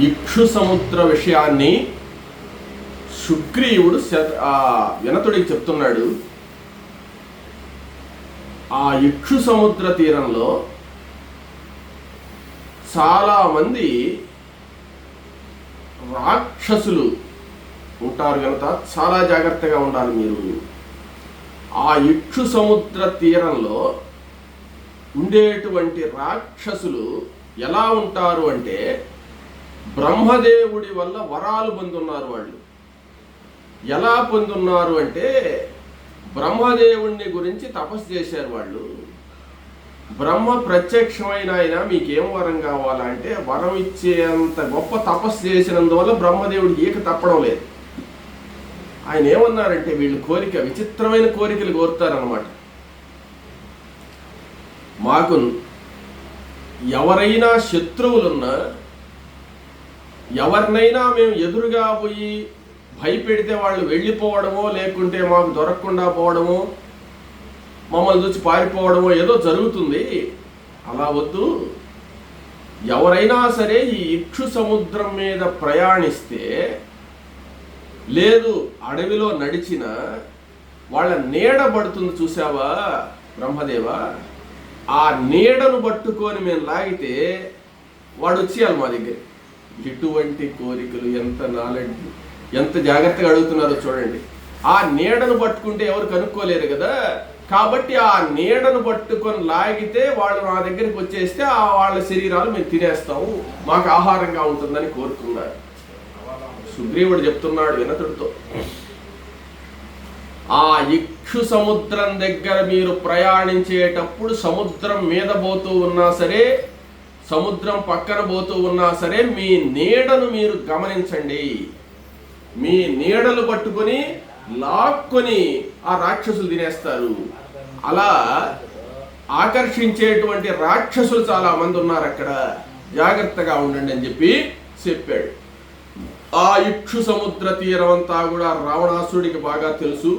ఇక్షు సముద్ర విషయాన్ని సుగ్రీవుడు వినతుడికి చెప్తున్నాడు. ఆ ఇక్షు సముద్ర తీరంలో చాలామంది రాక్షసులు ఉంటారు కనుక చాలా జాగ్రత్తగా ఉండాలి మీరు. ఆ ఇక్షు సముద్ర తీరంలో ఉండేటువంటి రాక్షసులు ఎలా ఉంటారు అంటే, బ్రహ్మదేవుడి వల్ల వరాలు పొందున్నారు. వాళ్ళు ఎలా పొందున్నారు అంటే, బ్రహ్మదేవుడిని గురించి తపస్సు చేశారు వాళ్ళు. బ్రహ్మ ప్రత్యక్షమైన ఆయన మీకేం వరం కావాలంటే వరం ఇచ్చేంత గొప్ప తపస్సు చేసినందువల్ల బ్రహ్మదేవుడికి ఈక తప్పడం లేదు. ఆయన ఏమన్నారంటే, వీళ్ళు విచిత్రమైన కోరికలు కోరుతారనమాట. మాకు ఎవరైనా శత్రువులున్నా, ఎవరినైనా మేము ఎదురుగా పోయి భయపెడితే వాళ్ళు వెళ్ళిపోవడమో, లేకుంటే మాకు దొరకకుండా పోవడమో, మమ్మల్ని చూసి పారిపోవడమో ఏదో జరుగుతుంది. అలా వద్దు. ఎవరైనా సరే ఈ ఇక్షు సముద్రం మీద ప్రయాణిస్తే, లేదు అడవిలో నడిచిన వాళ్ళ నీడ పడుతుంది చూసావా బ్రహ్మదేవ, ఆ నీడను పట్టుకొని మేము లాగితే వాడు వచ్చేయాలి మా దగ్గర. ఇటువంటి కోరికలు ఎంత నాలెడ్జ్, ఎంత జాగ్రత్తగా అడుగుతున్నారో చూడండి. ఆ నీడను పట్టుకుంటే ఎవరు కనుక్కోలేరు కదా, కాబట్టి ఆ నీడను పట్టుకొని లాగితే వాళ్ళు నా దగ్గరికి వచ్చేస్తే వాళ్ళ శరీరాలు మేము తినేస్తాము, మాకు ఆహారంగా ఉంటుందని కోరుకున్నారు. సుగ్రీవుడు చెప్తున్నాడు వినతుడితో, ఆ ఇక్షు సముద్రం దగ్గర మీరు ప్రయాణించేటప్పుడు సముద్రం మీద పోతూ ఉన్నా సరే, సముద్రం పక్కన పోతూ ఉన్నా సరే, మీ నీడను మీరు గమనించండి. మీ నీడలు పట్టుకొని లాక్కొని ఆ రాక్షసులు తినేస్తారు. అలా ఆకర్షించేటువంటి రాక్షసులు చాలా మంది ఉన్నారు అక్కడ, జాగ్రత్తగా ఉండండి అని చెప్పాడు. ఆ ఇక్షు సముద్ర తీరం అంతా కూడా రావణాసురుడికి బాగా తెలుసు.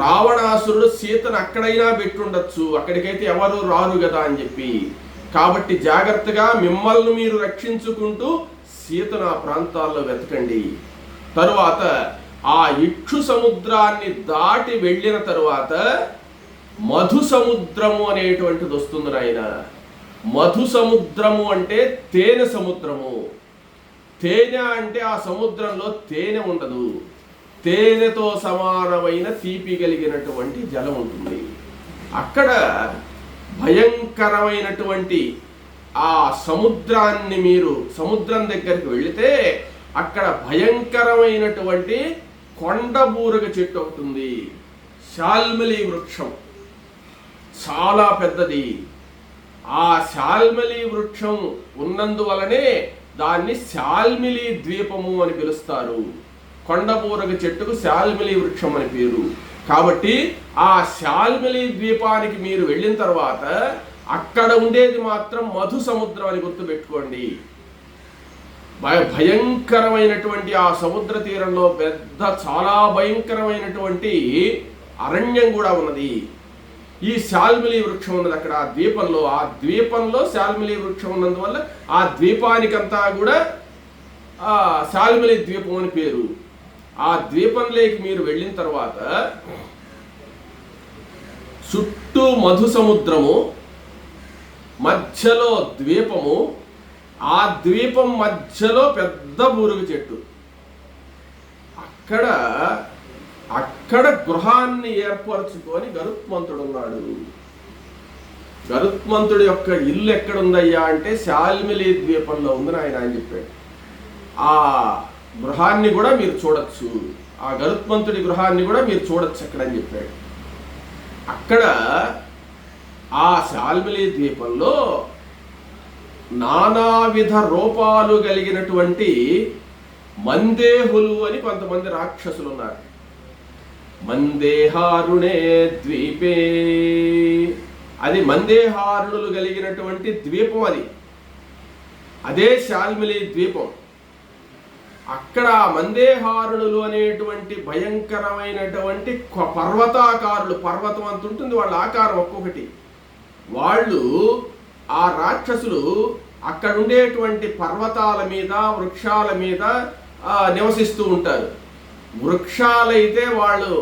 రావణాసురుడు సీతను అక్కడైనా పెట్టుండొచ్చు, అక్కడికైతే ఎవరు రారు కదా అని చెప్పి. కాబట్టి జాగ్రత్తగా మిమ్మల్ని మీరు రక్షించుకుంటూ సీతను ఆ ప్రాంతాల్లో వెతకండి. తరువాత ఆ ఇక్షు సముద్రాన్ని దాటి వెళ్ళిన తరువాత మధు సముద్రము అనేటువంటిది వస్తుంది నాయన. మధు సముద్రము అంటే తేనె సముద్రము. తేనె అంటే ఆ సముద్రంలో తేనె ఉండదు, తేనెతో సమానమైన తీపి కలిగినటువంటి జలం ఉంటుంది. అక్కడ భయంకరమైనటువంటి ఆ సముద్రాన్ని మీరు సముద్రం దగ్గరికి వెళితే అక్కడ భయంకరమైనటువంటి కొండబూరగ చెట్టు ఒకటి ఉంది. శాల్మలి వృక్షం చాలా పెద్దది. ఆ శాల్మలి వృక్షం ఉన్నందువలనే దాన్ని శాల్మిలి ద్వీపము అని పిలుస్తారు. కొండబూరగ చెట్టుకు శాల్మిలి వృక్షం అని పేరు. కాబట్టి ఆ శాల్మిలి ద్వీపానికి మీరు వెళ్ళిన తర్వాత అక్కడ ఉండేది మాత్రం మధు సముద్రం అని గుర్తుపెట్టుకోండి. భయంకరమైనటువంటి ఆ సముద్ర తీరంలో చాలా భయంకరమైనటువంటి అరణ్యం కూడా ఉన్నది. ఈ శాల్మిలి వృక్షం ఉన్నది అక్కడ ఆ ద్వీపంలో. ఆ ద్వీపంలో శాల్మిలి వృక్షం ఉన్నందువల్ల ఆ ద్వీపానికంతా కూడా శాల్మిలి ద్వీపం అని పేరు. ఆ ద్వీపంలోకి మీరు వెళ్ళిన తర్వాత చుట్టూ మధు సముద్రము, మధ్యలో ద్వీపము, ఆ ద్వీపం మధ్యలో పెద్ద బూరుగు చెట్టు. అక్కడ గృహాన్ని ఏర్పరచుకొని గరుత్మంతుడు ఉన్నాడు. గరుత్మంతుడి యొక్క ఇల్లు ఎక్కడుందయ్యా అంటే శాల్మిలి ద్వీపంలో ఉందని ఆయన చెప్పాడు. ఆ గృహాన్ని కూడా మీరు చూడొచ్చు, ఆ గరుత్మంతుడి గృహాన్ని కూడా మీరు చూడొచ్చు అక్కడ అని చెప్పాడు. అక్కడ ఆ శాల్మిలి ద్వీపంలో నానావిధ రూపాలు కలిగినటువంటి మందేహులు అని కొంతమంది రాక్షసులు ఉన్నారు. మందేహారుణే ద్వీపే, అది మందేహారుణులు కలిగినటువంటి ద్వీపం. అదే శాల్మిలి ద్వీపం. అక్కడ మందేహారుణులు అనేటువంటి భయంకరమైనటువంటి పర్వతాకారులు, పర్వతం అంత ఉంటుంది వాళ్ళ ఆకారం ఒక్కొక్కటి. వాళ్ళు ఆ రాక్షసులు అక్కడ ఉండేటువంటి పర్వతాల మీద వృక్షాల మీద నివసిస్తూ ఉంటారు. వృక్షాలైతే వాళ్ళు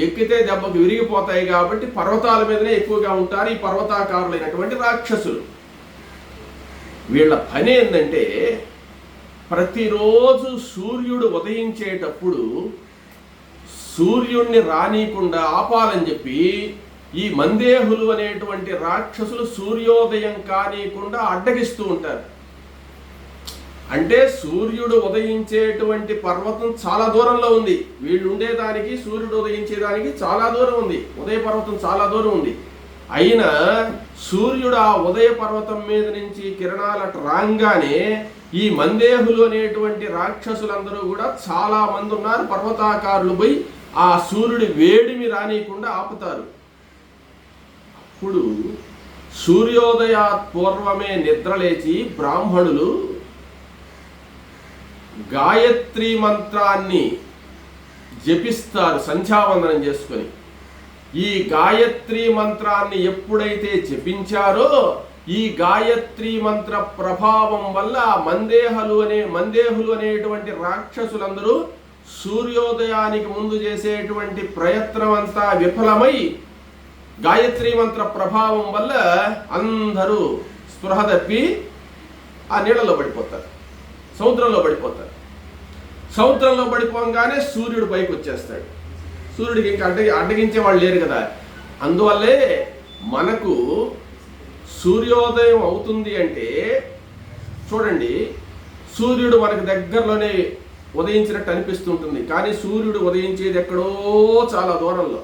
ఎక్కితే దెబ్బకు విరిగిపోతాయి కాబట్టి పర్వతాల మీదనే ఎక్కువగా ఉంటారు ఈ పర్వతాకారులైనటువంటి రాక్షసులు. వీళ్ళ పని ఏంటంటే ప్రతిరోజు సూర్యుడు ఉదయించేటప్పుడు సూర్యుడిని రానీయకుండా ఆపాలని చెప్పి ఈ మందేహులు అనేటువంటి రాక్షసులు సూర్యోదయం కానీయకుండా అడ్డగిస్తూ ఉంటారు. అంటే సూర్యుడు ఉదయించేటువంటి పర్వతం చాలా దూరంలో ఉంది, వీళ్ళు ఉండేదానికి సూర్యుడు ఉదయించేదానికి చాలా దూరం ఉంది, ఉదయ పర్వతం చాలా దూరం ఉంది. అయినా సూర్యుడు ఆ ఉదయ పర్వతం మీద నుంచి కిరణాలట రాగానే ఈ మందేహులు అనేటువంటి రాక్షసులందరూ కూడా చాలా మంది ఉన్నారు, పర్వతాకారులు పోయి ఆ సూర్యుడి వేడిమి రానియకుండా ఆపుతారు. అప్పుడు సూర్యోదయాత్ పూర్వమే నిద్రలేచి బ్రాహ్మణులు గాయత్రి మంత్రాన్ని జపిస్తారు సంధ్యావందనం చేసుకొని. ఈ గాయత్రి మంత్రాన్ని ఎప్పుడైతే జపించారో ఈ గాయత్రి మంత్ర ప్రభావం వల్ల మందేహులు అనేటువంటి రాక్షసులందరూ సూర్యోదయానికి ముందు చేసేటువంటి ప్రయత్నం అంతా విఫలమై గాయత్రి మంత్ర ప్రభావం వల్ల అందరూ స్పృహ తప్పి ఆ నీళ్ళలో పడిపోతారు, సముద్రంలో పడిపోతారు. సముద్రంలో పడిపోగానే సూర్యుడు పైకి వచ్చేస్తాడు. సూర్యుడికి ఇంకా అడ్డగించే వాళ్ళు లేరు కదా. అందువల్లే మనకు సూర్యోదయం అవుతుంది అంటే చూడండి, సూర్యుడు మనకు దగ్గరలోనే ఉదయించినట్టు అనిపిస్తుంటుంది, కానీ సూర్యుడు ఉదయించేది ఎక్కడో చాలా దూరంలో.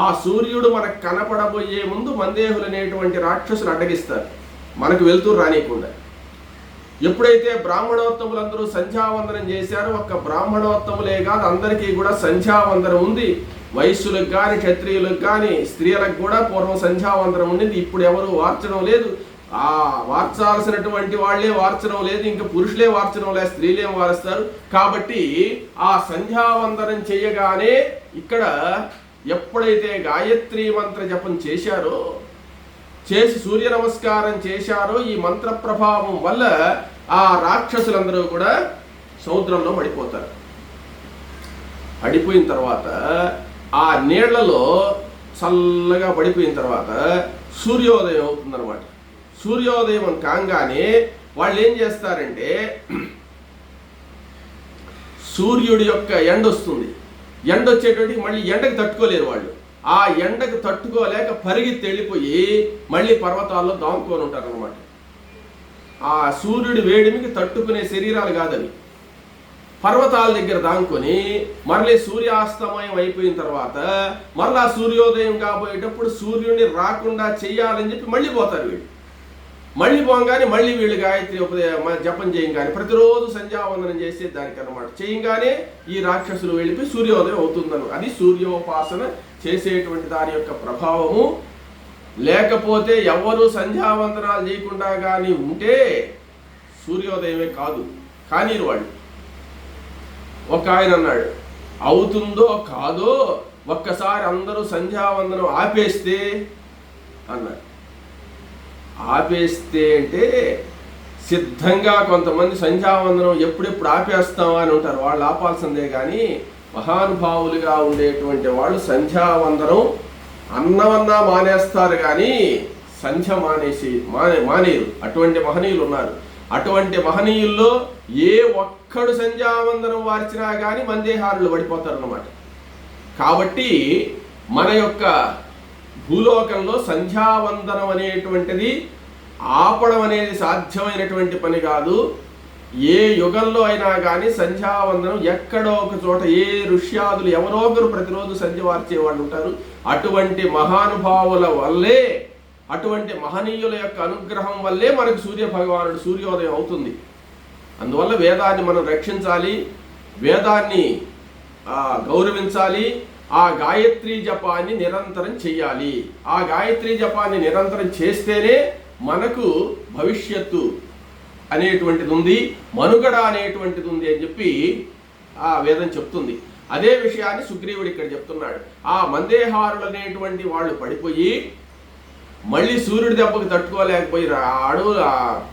ఆ సూర్యుడు మనకు కనపడబోయే ముందు మందేహులు అనేటువంటి రాక్షసులు అడ్డగిస్తారు, మనకు వెళ్తూ రానియకుండా. ఎప్పుడైతే బ్రాహ్మణోత్తములందరూ సంధ్యావందనం చేశారో, ఒక్క బ్రాహ్మణోత్తములే కాదు అందరికీ కూడా సంధ్యావందనం ఉంది. వైశ్యులకు కానీ క్షత్రియులకు కానీ స్త్రీలకు కూడా పూర్వం సంధ్యావందనం ఉండింది. ఇప్పుడు ఎవరు వార్చడం లేదు, ఆ వార్చాల్సినటువంటి వాళ్ళే వార్చడం లేదు, ఇంకా పురుషులే వార్చడం లేదు, స్త్రీలేం వారుస్తారు. కాబట్టి ఆ సంధ్యావందనం చేయగానే ఇక్కడ ఎప్పుడైతే గాయత్రి మంత్ర జపం చేసి సూర్య నమస్కారం చేశారో ఈ మంత్ర ప్రభావం వల్ల ఆ రాక్షసులందరూ కూడా సముద్రంలో పడిపోతారు. పడిపోయిన తర్వాత ఆ నీళ్లలో చల్లగా పడిపోయిన తర్వాత సూర్యోదయం అవుతుందన్నమాట. సూర్యోదయం కాగానే వాళ్ళు ఏం చేస్తారంటే సూర్యుడి యొక్క ఎండ వస్తుంది, ఎండ వచ్చేటప్పటికి మళ్ళీ ఎండకు తట్టుకోలేరు వాళ్ళు. ఆ ఎండకు తట్టుకోలేక పరిగెత్తి వెళ్ళిపోయి మళ్ళీ పర్వతాల్లో దాముకొని ఉంటారు అనమాట. ఆ సూర్యుడి వేడిమికి తట్టుకునే శరీరాలు కాదవి. పర్వతాల దగ్గర దాముకొని మళ్ళీ సూర్యాస్తమయం అయిపోయిన తర్వాత మళ్ళా సూర్యోదయం కాబోయేటప్పుడు సూర్యుడిని రాకుండా చెయ్యాలని చెప్పి మళ్ళీ పోతారు వీళ్ళు. మళ్ళీ పోగానే మళ్ళీ వీళ్ళు గాయత్రి జపం చేయంగానే ప్రతిరోజు సంధ్యావందనం చేసే దానికి అన్నమాట. చేయంగానే ఈ రాక్షసులు వెళ్ళిపోయి సూర్యోదయం అవుతుందను. అది సూర్యోపాసన చేసేటువంటి దాని యొక్క ప్రభావము. లేకపోతే ఎవరు సంధ్యావందనాలు చేయకుండా కానీ ఉంటే సూర్యోదయమే కాదు, కానీ వాళ్ళు. ఒక ఆయన అన్నాడు, అవుతుందో కాదో ఒక్కసారి అందరూ సంధ్యావందనం ఆపేస్తే అన్నాడు. ఆపేస్తే అంటే సిద్ధంగా కొంతమంది సంధ్యావందనం ఎప్పుడెప్పుడు ఆపేస్తామా అని ఉంటారు, వాళ్ళు ఆపాల్సిందే. కానీ మహానుభావులుగా ఉండేటువంటి వాళ్ళు సంధ్యావందనం అన్నమన్నా మానేస్తారు కానీ సంధ్య మానేరు. అటువంటి మహనీయులు ఉన్నారు. అటువంటి మహనీయుల్లో ఏ ఒక్కడు సంధ్యావందనం వార్చినా కానీ మందేహారులు పడిపోతారు అన్నమాట. కాబట్టి మన యొక్క భూలోకంలో సంధ్యావందనం అనేటువంటిది ఆపడం అనేది సాధ్యమైనటువంటి పని కాదు. ఏ యుగంలో అయినా కానీ సంధ్యావందనం ఎక్కడో ఒక చోట ఏ ఋష్యాదులు ఎవరో ఒకరు ప్రతిరోజు సంధ్య వార్చే వాళ్ళు ఉంటారు. అటువంటి మహానుభావుల వల్లే, అటువంటి మహనీయుల యొక్క అనుగ్రహం వల్లే మనకు సూర్యభగవానుడు సూర్యోదయం అవుతుంది. అందువల్ల వేదాన్ని మనం రక్షించాలి, వేదాన్ని గౌరవించాలి, ఆ గాయత్రి జపాన్ని నిరంతరం చెయ్యాలి. ఆ గాయత్రి జపాన్ని నిరంతరం చేస్తేనే మనకు భవిష్యత్తు అనేటువంటిది ఉంది, మనుగడ అనేటువంటిది ఉంది అని చెప్పి ఆ వేదం చెప్తుంది. అదే విషయాన్ని సుగ్రీవుడు ఇక్కడ చెప్తున్నాడు. ఆ మందేహారులు అనేటువంటి వాళ్ళు పడిపోయి మళ్ళీ సూర్యుడి దెబ్బకి తట్టుకోలేకపోయి అడవులు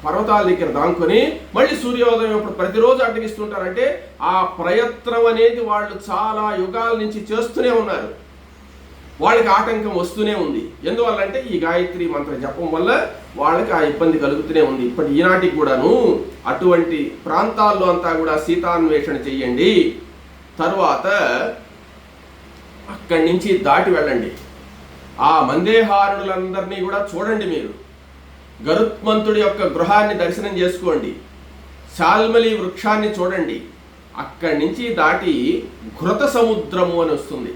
పర్వతాల దగ్గర దాంకొని మళ్ళీ సూర్యోదయం ఇప్పుడు ప్రతిరోజు అడ్డగిస్తుంటారంటే ఆ ప్రయత్నం అనేది వాళ్ళు చాలా యుగాల నుంచి చేస్తూనే ఉన్నారు. వాళ్ళకి ఆటంకం వస్తూనే ఉంది. ఎందువల్లంటే ఈ గాయత్రి మంత్ర జపం వల్ల వాళ్ళకి ఆ ఇబ్బంది కలుగుతూనే ఉంది. ఇప్పటి ఈనాటికి కూడాను అటువంటి ప్రాంతాల్లో అంతా కూడా సీతాన్వేషణ చెయ్యండి. తరువాత అక్కడి నుంచి దాటి వెళ్ళండి. ఆ మందేహారులందరినీ కూడా చూడండి. మీరు గరుత్మంతుడి యొక్క గృహాన్ని దర్శనం చేసుకోండి. శాల్మలి వృక్షాన్ని చూడండి. అక్కడి నుంచి దాటి ఘృత సముద్రము అని వస్తుంది.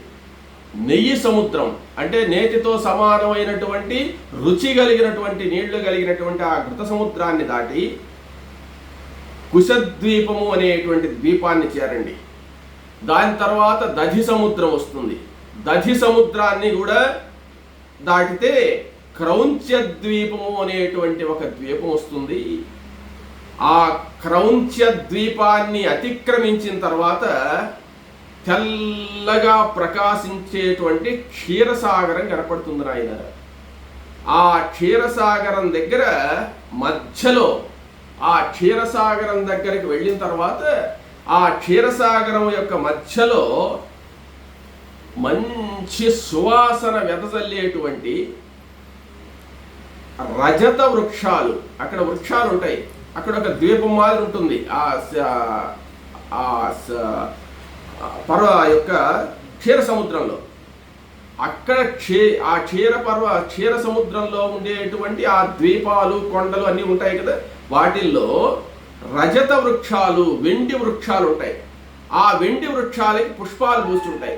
నెయ్యి సముద్రం అంటే నేతితో సమానమైనటువంటి రుచి కలిగినటువంటి నీళ్లు కలిగినటువంటి ఆ ఘృత సముద్రాన్ని దాటి కుశద్వీపము అనేటువంటి ద్వీపాన్ని చేరండి. దాని తర్వాత దధి సముద్రం వస్తుంది. దధి సముద్రాన్ని కూడా దాటితే క్రౌంచ్య ద్వీపము అనేటువంటి ఒక ద్వీపం వస్తుంది. ఆ క్రౌంచ్య ద్వీపాన్ని అతిక్రమించిన తర్వాత తెల్లగా ప్రకాశించేటువంటి క్షీరసాగరం కనపడుతుంది నాయన. ఆ క్షీరసాగరం దగ్గర మధ్యలో ఆ క్షీరసాగరం దగ్గరికి వెళ్ళిన తర్వాత ఆ క్షీరసాగరం యొక్క మధ్యలో మంచి సువాసన వెదజల్లేటువంటి రజత వృక్షాలు, అక్కడ వృక్షాలు ఉంటాయి. అక్కడ ఒక ద్వీపం మాదిరి ఉంటుంది. యొక్క క్షీర సముద్రంలో అక్కడ ఆ క్షీర సముద్రంలో ఉండేటువంటి ఆ ద్వీపాలు కొండలు అన్నీ ఉంటాయి కదా. వాటిల్లో రజత వృక్షాలు, వెండి వృక్షాలు ఉంటాయి. ఆ వెండి వృక్షాలకి పుష్పాలు పూస్తుంటాయి.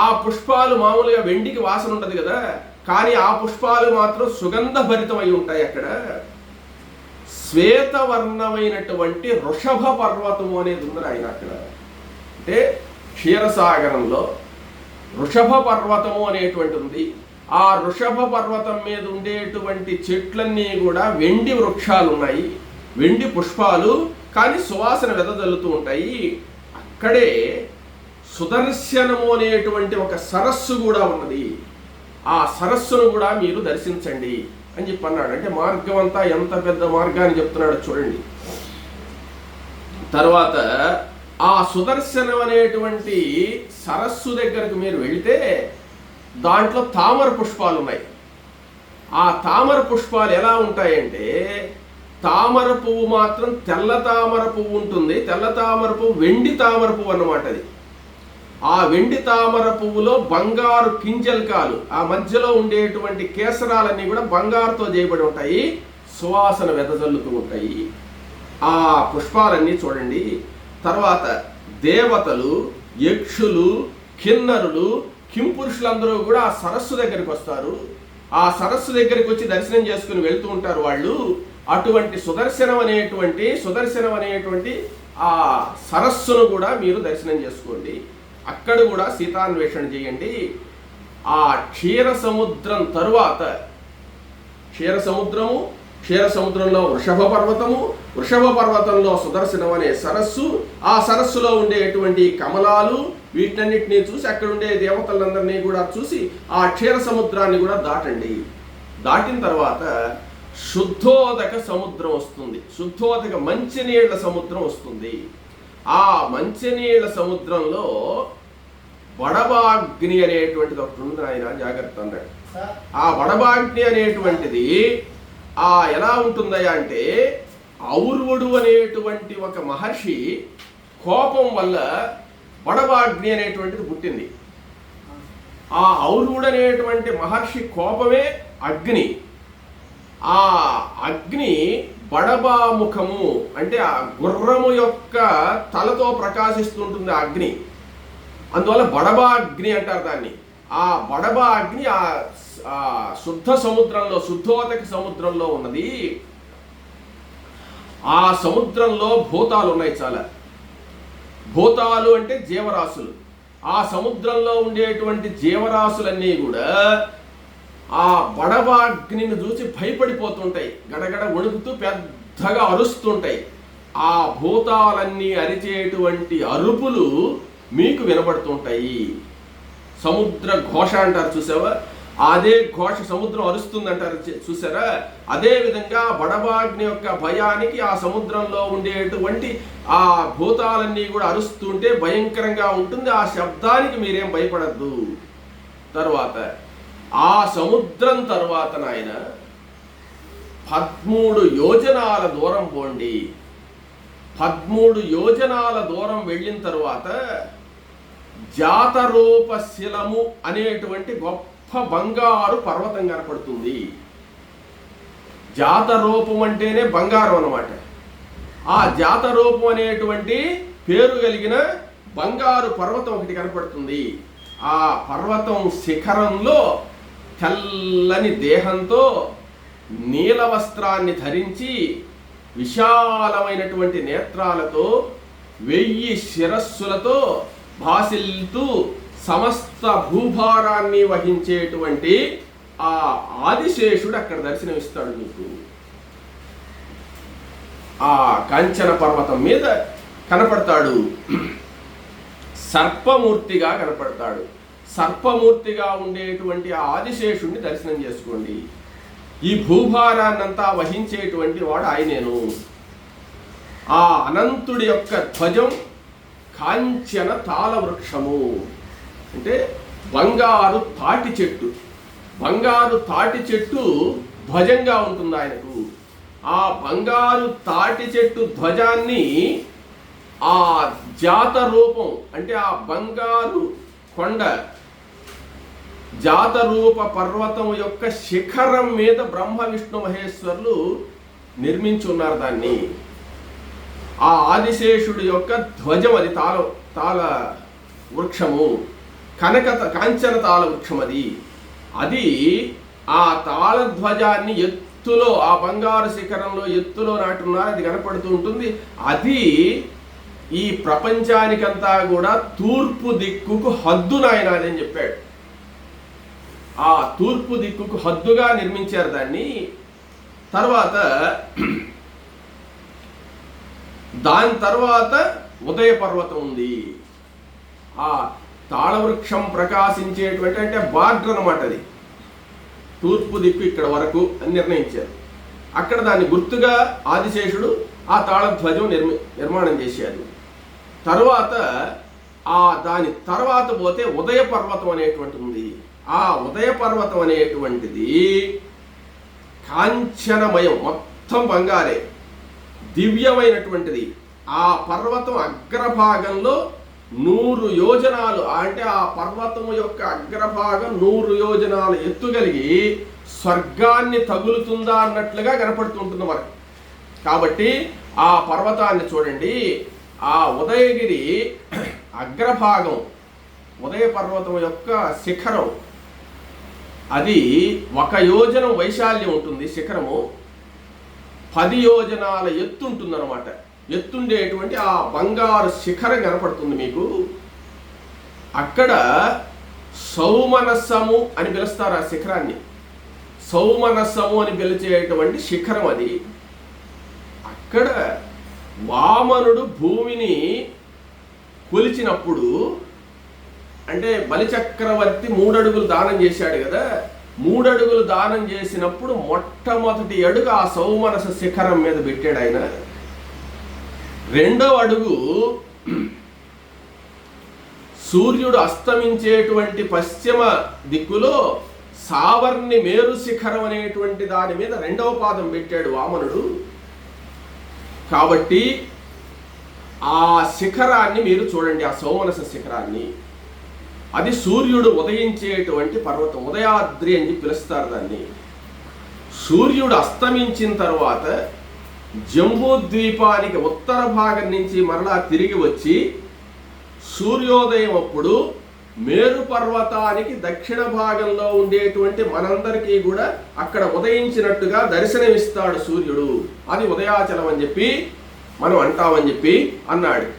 ఆ పుష్పాలు మామూలుగా వెండికి వాసన ఉంటుంది కదా, కానీ ఆ పుష్పాలు మాత్రం సుగంధభరితమై ఉంటాయి. అక్కడ శ్వేతవర్ణమైనటువంటి వృషభ పర్వతము అనేది ఉంది ఆయన. అక్కడ అంటే క్షీరసాగరంలో వృషభ పర్వతము అనేటువంటి ఉంది. ఆ వృషభ పర్వతం మీద ఉండేటువంటి చెట్లన్నీ కూడా వెండి వృక్షాలు ఉన్నాయి, వెండి పుష్పాలు, కానీ సువాసన వెదజల్లుతూ ఉంటాయి. అక్కడే సుదర్శనము అనేటువంటి ఒక సరస్సు కూడా ఉన్నది. ఆ సరస్సును కూడా మీరు దర్శించండి అని చెప్పి అన్నాడు. అంటే మార్గం అంతా ఎంత పెద్ద మార్గాన్ని చెప్తున్నాడో చూడండి. తర్వాత ఆ సుదర్శనం అనేటువంటి సరస్సు దగ్గరకు మీరు వెళితే దాంట్లో తామర పుష్పాలు ఉన్నాయి. ఆ తామర పుష్పాలు ఎలా ఉంటాయంటే, తామర పువ్వు మాత్రం తెల్ల తామర పువ్వు ఉంటుంది. తెల్ల తామర పువ్వు వెండి తామర పువ్వు అన్నమాట అది. ఆ వెండి తామర పువ్వులో బంగారు కింజల్కాలు, ఆ మధ్యలో ఉండేటువంటి కేసరాలన్నీ కూడా బంగారుతో చేయబడి ఉంటాయి. సువాసన వెదజల్లుతూ ఉంటాయి. ఆ పుష్పాలన్నీ చూడండి. తర్వాత దేవతలు, యక్షులు, కిన్నరులు, కింపురుషులందరూ కూడా ఆ సరస్సు దగ్గరికి వస్తారు. ఆ సరస్సు దగ్గరికి వచ్చి దర్శనం చేసుకుని వెళ్తూ ఉంటారు వాళ్ళు. అటువంటి సుదర్శనం అనేటువంటి ఆ సరస్సును కూడా మీరు దర్శనం చేసుకోండి. అక్కడ కూడా సీతాన్వేషణ చేయండి. ఆ క్షీర సముద్రం తరువాత క్షీర సముద్రంలో వృషభ పర్వతంలో సుదర్శనం అనే సరస్సు, ఆ సరస్సులో ఉండేటువంటి కమలాలు, వీటన్నిటిని చూసి అక్కడ ఉండే దేవతలందరినీ కూడా చూసి ఆ క్షీర సముద్రాన్ని కూడా దాటండి. దాటిన తర్వాత శుద్ధోదక సముద్రం వస్తుంది. శుద్ధోదక మంచినీళ్ల సముద్రం వస్తుంది. ఆ మంచినీళ్ల సముద్రంలో వడబాగ్ని అనేటువంటిది ఒకటి ఉంది ఆయన, జాగ్రత్త అన్నాడు. ఆ వడబాగ్ని అనేటువంటిది ఎలా ఉంటుందయ్యా అంటే, ఔర్వుడు అనేటువంటి ఒక మహర్షి కోపం వల్ల వడబాగ్ని అనేటువంటిది పుట్టింది. ఆ ఔర్వుడు అనేటువంటి మహర్షి కోపమే అగ్ని. ఆ అగ్ని బడబాముఖము అంటే ఆ గుర్రము యొక్క తలతో ప్రకాశిస్తుంటుంది ఆ అగ్ని. అందువల్ల బడబా అగ్ని అంటారు దాన్ని. ఆ బడబా అగ్ని ఆ శుద్ధ సముద్రంలో, శుద్ధోదక సముద్రంలో ఉన్నది. ఆ సముద్రంలో భూతాలు ఉన్నాయి చాలా. భూతాలు అంటే జీవరాశులు. ఆ సముద్రంలో ఉండేటువంటి జీవరాశులన్నీ కూడా ఆ బడబాగ్నిని చూసి భయపడిపోతుంటాయి, గడగడ వణుకుతూ పెద్దగా అరుస్తుంటాయి. ఆ భూతాలన్నీ అరిచేటువంటి అరుపులు మీకు వినబడుతుంటాయి. సముద్ర ఘోష అంటారు చూసావా, అదే ఘోష సముద్రం అరుస్తుందంటారు చూసారా, అదే విధంగా బడబాగ్ని యొక్క భయానికి ఆ సముద్రంలో ఉండేటువంటి ఆ భూతాలన్నీ కూడా అరుస్తుంటే భయంకరంగా ఉంటుంది. ఆ శబ్దానికి మీరేం భయపడద్దు. తర్వాత ఆ సముద్రం తర్వాత నాయన 13 యోజనాల దూరం పోండి. 13 యోజనాల దూరం వెళ్ళిన తర్వాత జాతరూప శిలము అనేటువంటి గొప్ప బంగారు పర్వతం కనపడుతుంది. జాతరూపం అంటేనే బంగారం అన్నమాట. ఆ జాతరూపం అనేటువంటి పేరు కలిగిన బంగారు పర్వతం ఒకటి కనపడుతుంది. ఆ పర్వతం శిఖరంలో తెల్లని దేహంతో నీల వస్త్రాన్ని ధరించి విశాలమైనటువంటి నేత్రాలతో 1000 శిరస్సులతో భాసిల్తూ సమస్త భూభారాన్ని వహించేటువంటి ఆ ఆదిశేషుడు అక్కడ దర్శనమిస్తాడు మీకు. ఆ కాంచన పర్వతం మీద కనపడతాడు. సర్పమూర్తిగా కనపడతాడు. సర్పమూర్తిగా ఉండేటువంటి ఆ ఆదిశేషుడిని దర్శనం చేసుకోండి. ఈ భూభారాన్నంతా వహించేటువంటి వాడు ఆయనేను. ఆ అనంతుడి యొక్క ధ్వజం కాంచన తాళ వృక్షము, అంటే బంగారు తాటి చెట్టు. బంగారు తాటి చెట్టు ధ్వజంగా ఉంటుంది ఆయనకు. ఆ బంగారు తాటి చెట్టు ధ్వజాన్ని ఆ జాత రూపం, అంటే ఆ బంగారు కొండ జాతరూప పర్వతం యొక్క శిఖరం మీద బ్రహ్మ విష్ణు మహేశ్వరులు నిర్మించున్నారు దాన్ని. ఆ ఆదిశేషుడి యొక్క ధ్వజం అది తాళ వృక్షము, కాంచన తాళ వృక్షం అది ఆ తాళ ధ్వజాన్ని ఎత్తులో, ఆ బంగారు శిఖరంలో ఎత్తులో నాటున్నారు. అది కనపడుతూ ఉంటుంది. అది ఈ ప్రపంచానికంతా కూడా తూర్పు దిక్కుకు హద్దు నాయన అని చెప్పాడు. ఆ తూర్పు దిక్కుకు హద్దుగా నిర్మించారు దాన్ని. దాని తర్వాత ఉదయ పర్వతం ఉంది. ఆ తాళవృక్షం ప్రకాశించేటువంటి, అంటే బార్డర్ అన్నమాట, అది తూర్పు దిక్కు ఇక్కడ వరకు అని నిర్ణయించారు. అక్కడ దాన్ని గుర్తుగా ఆదిశేషుడు ఆ తాళధ్వజం నిర్మాణం చేశారు. తర్వాత దాని తర్వాత పోతే ఉదయ పర్వతం అనేటువంటి ఉంది. ఆ ఉదయ పర్వతం అనేటువంటిది కాంచనమయం, మొత్తం బంగారే, దివ్యమైనటువంటిది. ఆ పర్వతం అగ్రభాగంలో 100 యోజనాలు, అంటే ఆ పర్వతం యొక్క అగ్రభాగం 100 యోజనాలు ఎత్తుగలిగి స్వర్గాన్ని తగులుతుందా అన్నట్లుగా కనపడుతుంటుంది మనకు. కాబట్టి ఆ పర్వతాన్ని చూడండి. ఆ ఉదయగిరి అగ్రభాగం, ఉదయ పర్వతం యొక్క శిఖరం, అది 1 యోజనం వైశాల్యం ఉంటుంది. శిఖరము 10 యోజనాల ఎత్తు ఉంటుందన్నమాట. ఎత్తుండేటువంటి ఆ బంగారు శిఖరం కనపడుతుంది మీకు. అక్కడ సౌమనస్సము అని పిలుస్తారు ఆ శిఖరాన్ని. సౌమనస్సము అని పిలిచేటువంటి శిఖరం అది. అక్కడ వామనుడు భూమిని కొలిచినప్పుడు, అంటే బలిచక్రవర్తి 3 అడుగులు దానం చేశాడు కదా, 3 అడుగులు దానం చేసినప్పుడు మొట్టమొదటి అడుగు ఆ సౌమనస శిఖరం మీద పెట్టాడు ఆయన. 2వ అడుగు సూర్యుడు అస్తమించేటువంటి పశ్చిమ దిక్కులో సావర్ణి మేరు శిఖరం అనేటువంటి దాని మీద 2వ పాదం పెట్టాడు వామనుడు. కాబట్టి ఆ శిఖరాన్ని మీరు చూడండి, ఆ సౌమనస శిఖరాన్ని. అది సూర్యుడు ఉదయించేటువంటి పర్వతం, ఉదయాద్రి అని పిలుస్తారు దాన్ని. సూర్యుడు అస్తమించిన తర్వాత జంబూద్వీపానికి ఉత్తర భాగం నుంచి మరలా తిరిగి వచ్చి సూర్యోదయం అప్పుడు మేరు పర్వతానికి దక్షిణ భాగంలో ఉండేటువంటి మనందరికీ కూడా అక్కడ ఉదయించినట్టుగా దర్శనమిస్తాడు సూర్యుడు. అది ఉదయాచలం అని చెప్పి మనం అంటామని చెప్పి అన్నాడు.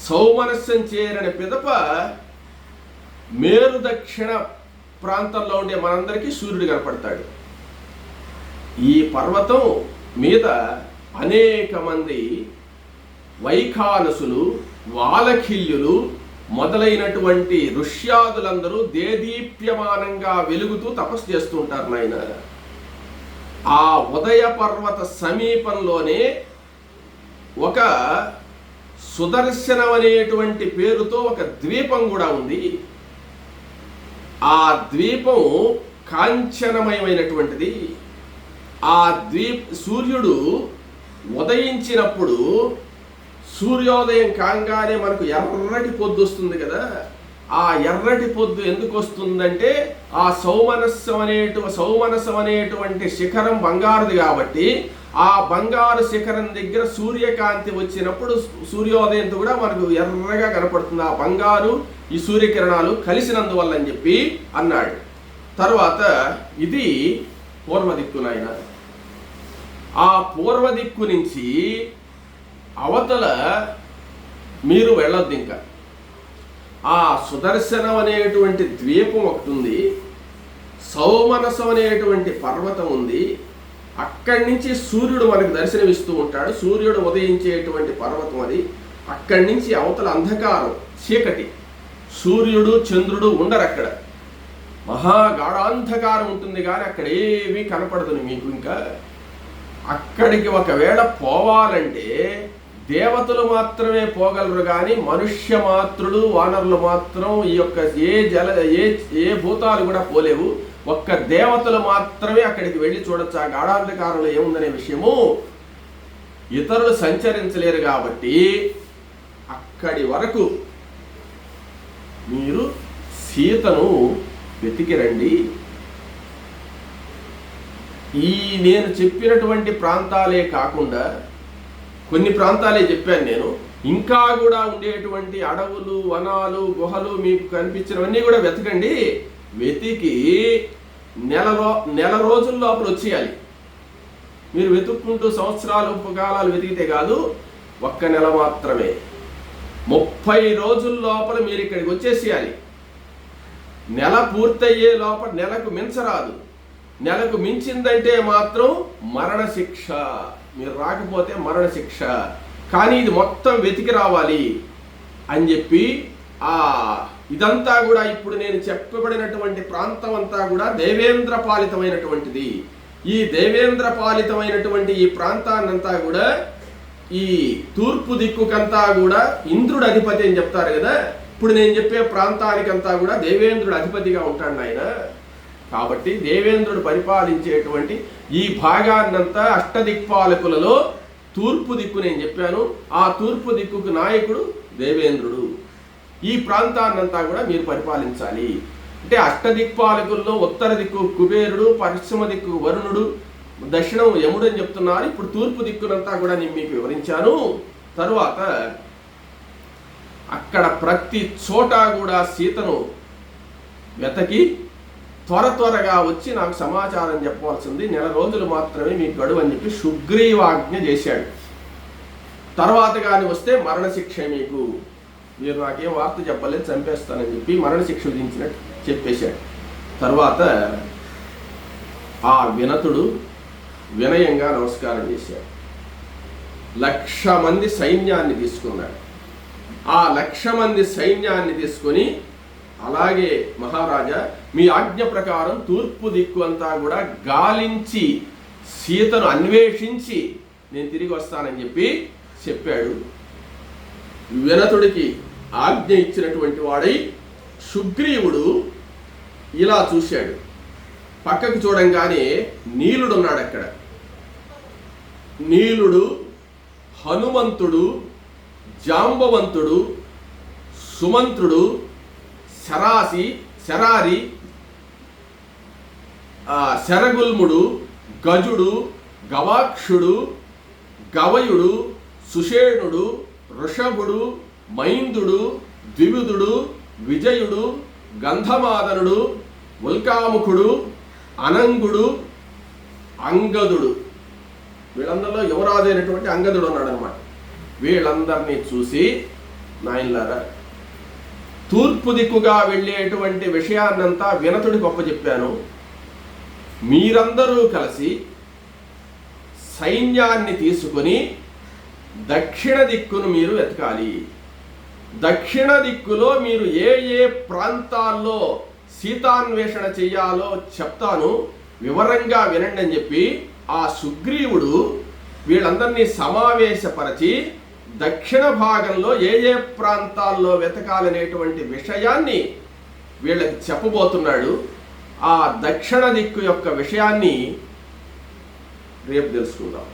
సౌమనస్సం చేరిన పిదప మేరు దక్షిణ ప్రాంతంలో ఉండే మనందరికీ సూర్యుడు కనపడతాడు. ఈ పర్వతం మీద అనేక మంది వైఖానసులు, వాలఖిల్యులు, మొదలైనటువంటి ఋష్యాదులందరూ దేదీప్యమానంగా వెలుగుతూ తపస్సు చేస్తూ ఉంటారు నాయన. ఆ ఉదయ పర్వత సమీపంలోనే ఒక సుదర్శనం అనేటువంటి పేరుతో ఒక ద్వీపం కూడా ఉంది. ఆ ద్వీపం కాంచనమయమైనటువంటిది. ఆ సూర్యుడు ఉదయించినప్పుడు సూర్యోదయం కాగానే మనకు ఎర్రటి పొద్దు వస్తుంది కదా. ఆ ఎర్రటి పొద్దు ఎందుకు వస్తుందంటే ఆ సౌమనసం అనేటువంటి శిఖరం బంగారుది కాబట్టి ఆ బంగారు శిఖరం దగ్గర సూర్యకాంతి వచ్చినప్పుడు సూర్యోదయంతో కూడా మనకు ఎర్రగా కనపడుతుంది. ఆ బంగారు ఈ సూర్యకిరణాలు కలిసినందువల్ల అని చెప్పి అన్నాడు. తర్వాత ఇది పూర్వ దిక్కు నాయన. ఆ పూర్వ దిక్కు నుంచి అవతల మీరు వెళ్ళొద్దు. ఇంకా ఆ సుదర్శనం అనేటువంటి ద్వీపం ఒకటి ఉంది, సౌమనసం అనేటువంటి పర్వతం ఉంది. అక్కడి నుంచి సూర్యుడు మనకు దర్శనమిస్తూ ఉంటాడు. సూర్యుడు ఉదయించేటువంటి పర్వతం అది. అక్కడి నుంచి అవతల అంధకారం, చీకటి, సూర్యుడు చంద్రుడు ఉండరు అక్కడ. మహాగాఢాంధకారం ఉంటుంది కానీ అక్కడ ఏమీ కనపడదు మీకు. ఇంకా అక్కడికి ఒకవేళ పోవాలంటే దేవతలు మాత్రమే పోగలరు కానీ మనుష్య మాత్రులు వానరులు మాత్రం ఈ యొక్క ఏ భూతాలు కూడా పోలేవు. ఒక్క దేవతలు మాత్రమే అక్కడికి వెళ్ళి చూడొచ్చు. ఆ గాఢాంధకారంలో ఏముందనే విషయము ఇతరులు సంచరించలేరు కాబట్టి అక్కడి వరకు మీరు సీతను వెతికి రండి. ఈ నేను చెప్పినటువంటి ప్రాంతాలే కాకుండా కొన్ని ప్రాంతాలే చెప్పాను నేను. ఇంకా కూడా ఉండేటువంటి అడవులు, వనాలు, గుహలు మీకు కనిపించినవన్నీ కూడా వెతకండి. వెతికి నెల రోజుల లోపల వచ్చేయాలి. మీరు వెతుక్కుంటూ సంవత్సరాలు కాలాలు వెతికితే కాదు, ఒక్క నెల మాత్రమే. 30 రోజుల లోపల మీరు ఇక్కడికి వచ్చేసేయాలి. నెల పూర్తయ్యే లోపల నెలకు మించరాదు. నెలకు మించిందంటే మాత్రం మరణశిక్ష. మీరు రాకపోతే మరణశిక్ష. కానీ ఇది మొత్తం వెతికి రావాలి అని చెప్పి ఇదంతా కూడా ఇప్పుడు నేను చెప్పబడినటువంటి ప్రాంతం అంతా కూడా దేవేంద్ర పాలితమైనటువంటిది. ఈ దేవేంద్ర పాలితమైనటువంటి ఈ ప్రాంతాన్నంతా కూడా ఈ తూర్పు దిక్కుకంతా కూడా ఇంద్రుడు అధిపతి అని చెప్తారు కదా. ఇప్పుడు నేను చెప్పే ప్రాంతానికంతా కూడా దేవేంద్రుడు అధిపతిగా ఉంటాడు ఆయన. కాబట్టి దేవేంద్రుడు పరిపాలించేటువంటి ఈ భాగాన్నంతా అష్టదిక్పాలకులలో తూర్పు దిక్కు నేను చెప్పాను. ఆ తూర్పు దిక్కుకు నాయకుడు దేవేంద్రుడు. ఈ ప్రాంతాన్నంతా కూడా మీరు పరిపాలించాలి. అంటే అష్టదిక్పాలకుల్లో ఉత్తర దిక్కు కుబేరుడు, పశ్చిమ దిక్కు వరుణుడు, దక్షిణం యముడు అని చెప్తున్నారు. ఇప్పుడు తూర్పు దిక్కునంతా కూడా నేను మీకు వివరించాను. తరువాత అక్కడ ప్రతి చోట కూడా సీతను వెతకి త్వరగా వచ్చి నాకు సమాచారం చెప్పవలసింది. నెల రోజులు మాత్రమే మీకు గడువు అని చెప్పి సుగ్రీవాజ్ఞ చేశాడు. తర్వాత కానీ వస్తే మరణశిక్ష మీకు. మీరు నాకేం వార్త చెప్పలేదు, చంపేస్తానని చెప్పి మరణశిక్ష విధించినట్టు చెప్పేశాడు. తర్వాత ఆ వినతుడు వినయంగా నమస్కారం చేశాడు. 1,00,000 మంది సైన్యాన్ని తీసుకున్నాడు. ఆ 1,00,000 మంది సైన్యాన్ని తీసుకొని, అలాగే మహారాజా మీ ఆజ్ఞ ప్రకారం తూర్పు దిక్కు అంతా కూడా గాలించి సీతను అన్వేషించి నేను తిరిగి వస్తానని చెప్పాడు. వినతుడికి ఆజ్ఞ ఇచ్చినటువంటి వాడై సుగ్రీవుడు ఇలా చూశాడు. పక్కకు చూడంగానే నీలుడు ఉన్నాడు అక్కడ. నీలుడు, హనుమంతుడు, జాంబవంతుడు, సుమంత్రుడు, శరారి, శరగుల్ముడు, గజుడు, గవాక్షుడు, గవయుడు, సుషేణుడు, వృషభుడు, మైందుడు, ద్వివిధుడు, విజయుడు, గంధమాదనుడు, ఉల్కాముఖుడు, అనంగుడు, అంగదుడు. వీళ్ళందరిలో యువరాజైనటువంటి అంగదుడు ఉన్నాడు అనమాట. వీళ్ళందరినీ చూసి, నాయనలారా తూర్పు దిక్కుగా వెళ్ళేటువంటి విషయాన్నంతా వినతుడికి ఒప్పచెప్పాను. మీరందరూ కలిసి సైన్యాన్ని తీసుకొని దక్షిణ దిక్కును మీరు వెతకాలి. దక్షిణ దిక్కులో మీరు ఏ ఏ ప్రాంతాల్లో సీతాన్వేషణ చెయ్యాలో చెప్తాను, వివరంగా వినండి అని చెప్పి ఆ సుగ్రీవుడు వీళ్ళందరినీ సమావేశపరచి దక్షిణ భాగంలో ఏ ఏ ప్రాంతాల్లో వెతకాలనేటువంటి విషయాన్ని వీళ్ళకి చెప్పబోతున్నాడు. ఆ దక్షిణ దిక్కు యొక్క విషయాన్ని రేపు తెలుసుకుందాం.